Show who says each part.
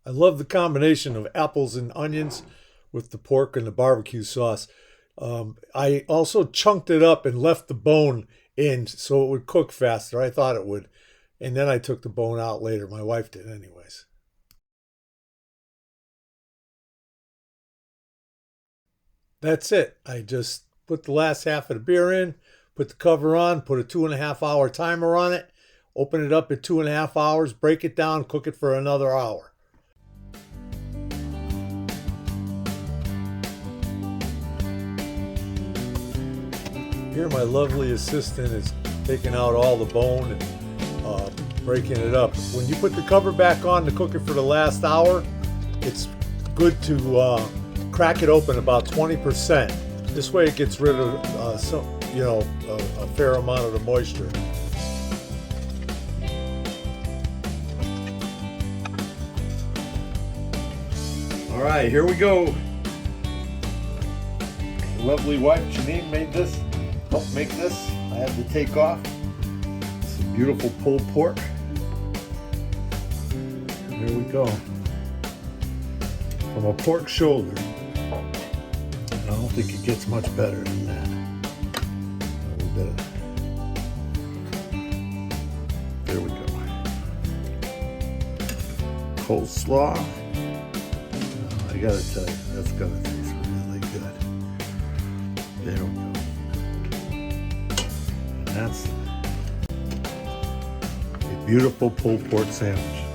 Speaker 1: I love the combination of apples and onions with the pork and the barbecue sauce. I also chunked it up and left the bone in so it would cook faster. I thought it would. And then I took the bone out later. My wife did, anyways. That's it. I just put the last half of the beer in, put the cover on, put a 2.5 hour timer on it, open it up at 2.5 hours, break it down, cook it for another hour. Here, my lovely assistant is taking out all the bone and breaking it up. When you put the cover back on to cook it for the last hour, it's good to crack it open about 20%. This way, it gets rid of a fair amount of the moisture. All right, here we go. Lovely wife Janine made this. Helped make this. I had to take off. Some beautiful pulled pork. Here we go. From a pork shoulder. I don't think it gets much better than that. A little bit of. There we go. Coleslaw. I gotta tell you, that's gonna taste really good. There we go. That's a beautiful pulled pork sandwich.